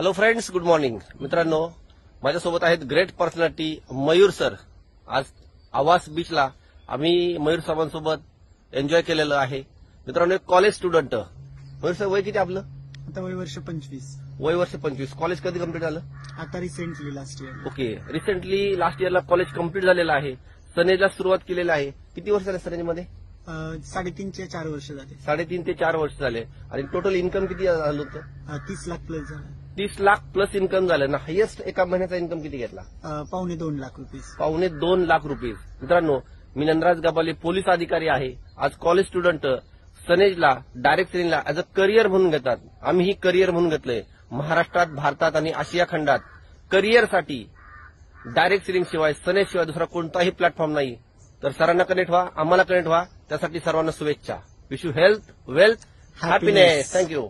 Hello friends, good morning. मित्रांनो, माझ्यासोबत आहेत ग्रेट पर्सनॅलिटी मयूर सर. आज आवास बीचला आम्ही मयूर साहेबांसोबत एन्जॉय केलेलं आहे. मित्रांनो, एक कॉलेज स्टुडंट. मयूर सर, वय किती आपलं? आता वय वर्ष 25. वय वर्ष 25. कॉलेज कधी कंप्लीट झालं? आता recently last year. Okay, recently last इयरला कॉलेज कंप्लीट झालेलं आहे. सनेजला सुरुवात केलेली आहे. किती वर्ष झाले सनेजमध्ये? 3.5 ते 4 वर्ष झाले. 3.5 ते 4 वर्ष झाले. आणि टोटल इन्कम किती झालं होतं? 30 लाख प्लस झाला. 30 लाख प्लस इन्कम झालं ना. हायेस्ट एका महिन्याचा इन्कम किती घेतला? 2.25 लाख रुपये. 2.25 लाख रुपये. मित्रांनो, मी नंदराज गबाले, पोलीस अधिकारी आहे. आज कॉलेज स्टुडंट सनेजला डायरेक्ट ट्रेनिंगला ऍज अ करिअर म्हणून घेतात. आम्ही ही करिअर म्हणून घेतलंय. महाराष्ट्रात, भारतात आणि आशिया खंडात करिअरसाठी डायरेक्ट ट्रेनिंग शिवाय, सनेज शिवाय दुसरा कोणताही प्लॅटफॉर्म नाही. तर सरांना कनेक्ट व्हा, आम्हाला कनेक्ट व्हा. त्यासाठी सर्वांना शुभेच्छा. Wish you health, wealth, happiness. Thank you.